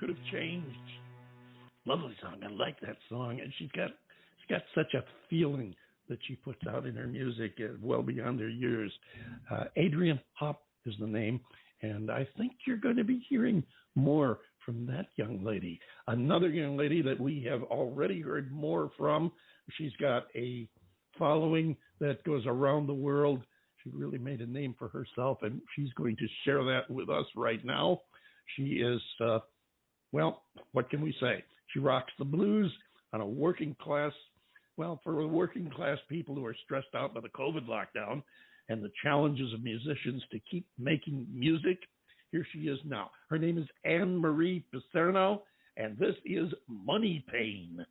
could have changed. Lovely song. I like that song. And she's got such a feeling that she puts out in her music well beyond her years. Adrienne Haupt is the name, and I think you're going to be hearing more from that young lady. Another young lady that we have already heard more from. She's got a following that goes around the world. She really made a name for herself, and she's going to share that with us right now. She is, well, what can we say? She rocks the blues on a working class, well, for the working class people who are stressed out by the COVID lockdown and the challenges of musicians to keep making music. Here she is now. Her name is Annemarie Picerno, and this is Money Pain.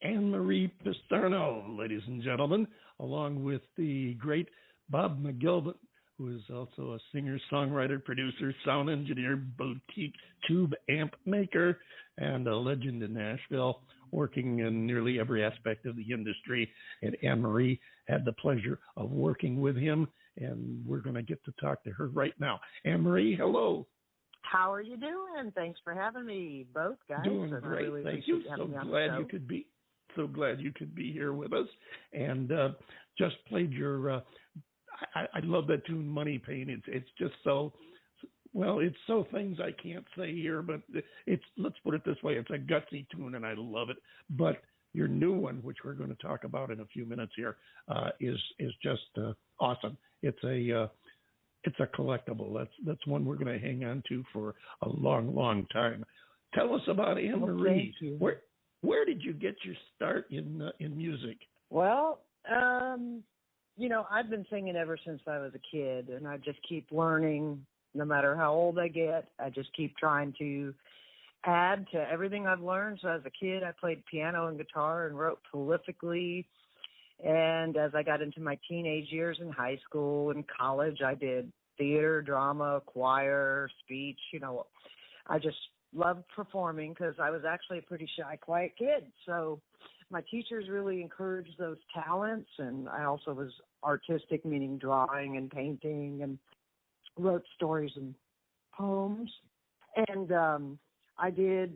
Annemarie Picerno, ladies and gentlemen, along with the great Bob McGilvin, who is also a singer, songwriter, producer, sound engineer, boutique tube amp maker, and a legend in Nashville, working in nearly every aspect of the industry. And Annemarie had the pleasure of working with him, and we're going to get to talk to her right now. Annemarie, hello. How are you doing? Thanks for having me, both guys. Doing great. Really Thank you. So glad you could be here with us. And just played your. I love that tune, Money Pain. It's just so Well, it's so things I can't say here, but it's, let's put it this way, it's a gutsy tune and I love it. But your new one, which we're going to talk about in a few minutes here, is just awesome. It's a collectible. That's one we're going to hang on to for a long, long time. Tell us about Annemarie. Well, where did you get your start in music? Well, I've been singing ever since I was a kid, and I just keep learning. No matter how old I get, I just keep trying to add to everything I've learned. So as a kid, I played piano and guitar and wrote prolifically. And as I got into my teenage years in high school and college, I did theater, drama, choir, speech. I just loved performing because I was actually a pretty shy, quiet kid. So my teachers really encouraged those talents. And I also was artistic, meaning drawing and painting, and wrote stories and poems. And I did,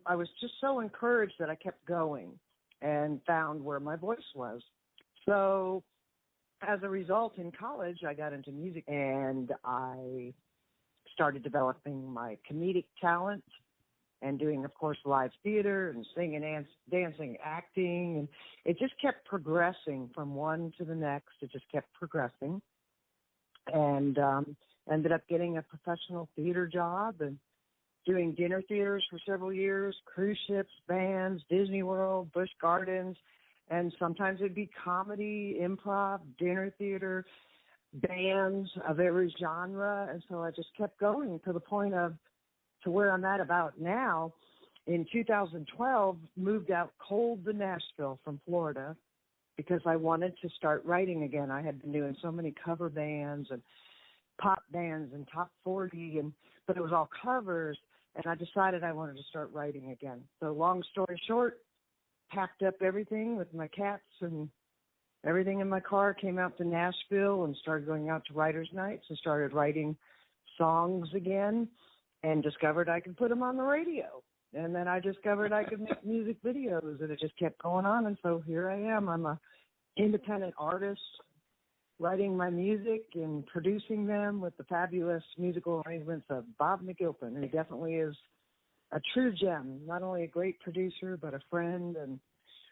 I was just so encouraged that I kept going and found where my voice was. So as a result, in college, I got into music and I started developing my comedic talent and doing, of course, live theater and singing, dancing, acting. And it just kept progressing from one to the next. It just kept progressing. And ended up getting a professional theater job and doing dinner theaters for several years, cruise ships, bands, Disney World, Busch Gardens, and sometimes it'd be comedy, improv, dinner theater, bands of every genre. And so I just kept going to the point to where I'm at about now. In 2012, moved out cold to Nashville from Florida because I wanted to start writing again. I had been doing so many cover bands and pop bands and top 40, but it was all covers, and I decided I wanted to start writing again. So long story short, packed up everything with my cats and everything in my car, came out to Nashville and started going out to writers' nights and started writing songs again, and discovered I could put them on the radio. And then I discovered I could make music videos, and it just kept going on. And so here I am. I'm an independent artist, writing my music and producing them with the fabulous musical arrangements of Bob McGilpin. He definitely is a true gem, not only a great producer, but a friend and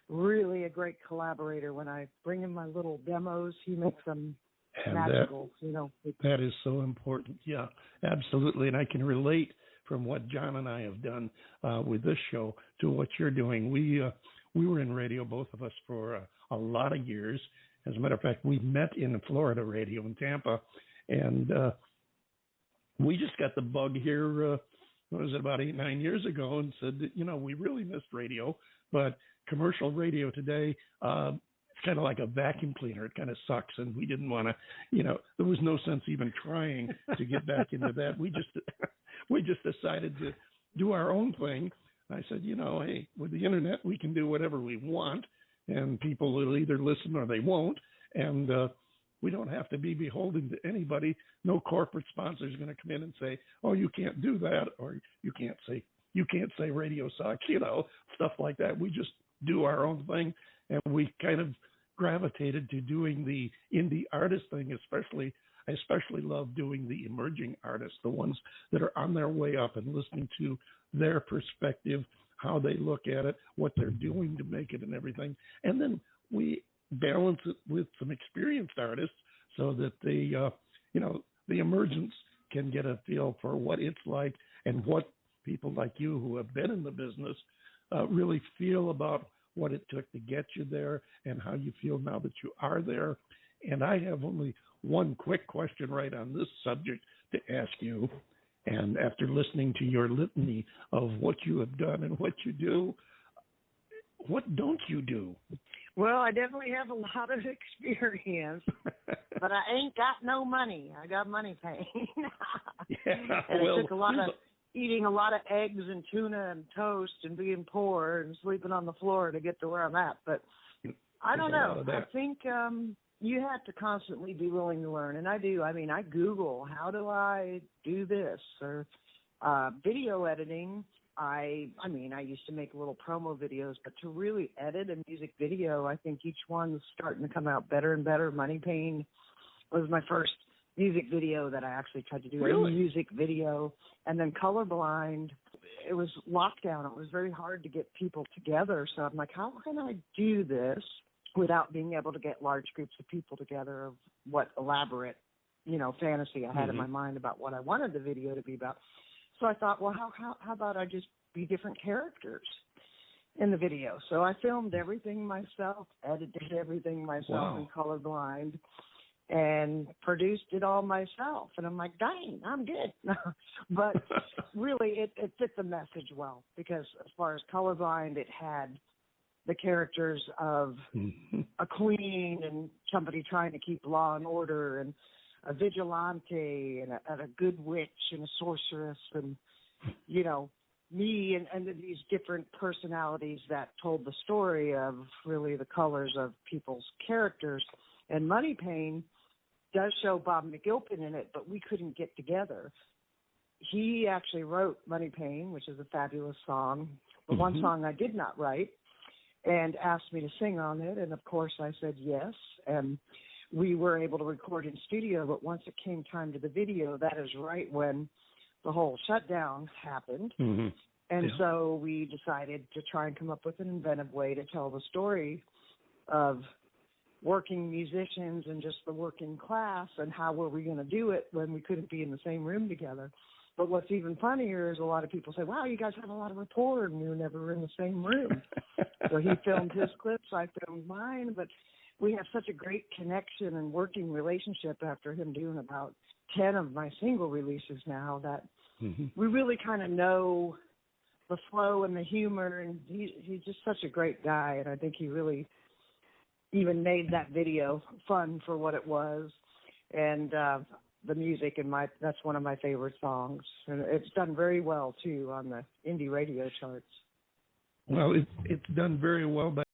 really a great collaborator. When I bring him my little demos, he makes them magical. That is so important. Yeah, absolutely. And I can relate from what John and I have done with this show to what you're doing. We were in radio, both of us, for a lot of years. As a matter of fact, we met in Florida radio in Tampa, and we just got the bug here, what was it, about 8-9 years ago, and said that, we really missed radio, but commercial radio today, it's kind of like a vacuum cleaner. It kind of sucks, and we didn't want to, there was no sense even trying to get back into that. We just decided to do our own thing. I said, hey, with the internet, we can do whatever we want, and people will either listen or they won't, and we don't have to be beholden to anybody. No corporate sponsor is going to come in and say, oh, you can't do that, or you can't say radio sucks, stuff like that. We just do our own thing, and we kind of gravitated to doing the indie artist thing. I especially love doing the emerging artists, the ones that are on their way up, and listening to their perspective, how they look at it, what they're doing to make it and everything. And then we balance it with some experienced artists so that the emergents can get a feel for what it's like and what people like you who have been in the business really feel about what it took to get you there and how you feel now that you are there. And I have only one quick question right on this subject to ask you. And after listening to your litany of what you have done and what you do, what don't you do? Well, I definitely have a lot of experience, but I ain't got no money. I got money pain. It took a lot of eating a lot of eggs and tuna and toast and being poor and sleeping on the floor to get to where I'm at. But I don't know. I think you have to constantly be willing to learn, and I do. I mean, I Google, how do I do this? Or video editing. I used to make little promo videos, but to really edit a music video, I think each one's starting to come out better and better. Money Pain was my first music video that I actually tried to do. Really? A music video, and then colorblind. It was lockdown. It was very hard to get people together. So I'm like, how can I do this without being able to get large groups of people together of what elaborate, fantasy I had in my mind about what I wanted the video to be about. So I thought, well, how about I just be different characters in the video? So I filmed everything myself, edited everything myself in colorblind, and produced it all myself. And I'm like, dang, I'm good. But really, it fit the message well, because as far as colorblind, it had the characters of a queen and somebody trying to keep law and order, and a vigilante and a good witch and a sorceress, and, me and these different personalities that told the story of really the colors of people's characters. And Money Pain does show Bob McGilpin in it, but we couldn't get together. He actually wrote Money Pain, which is a fabulous song, but one song I did not write, and asked me to sing on it. And, of course, I said yes. And we were able to record in studio, but once it came time to the video, that is right when the whole shutdown happened. And so we decided to try and come up with an inventive way to tell the story of working musicians and just the working class, and how were we going to do it when we couldn't be in the same room together. But what's even funnier is a lot of people say, wow, you guys have a lot of rapport, and we were never in the same room. So he filmed his clips, I filmed mine, but we have such a great connection and working relationship after him doing about 10 of my single releases now, that we really kind of know the flow and the humor, and he's just such a great guy, and I think he really even made that video fun for what it was. And the music, that's one of my favorite songs, and it's done very well too on the indie radio charts. Well, it's done very well, but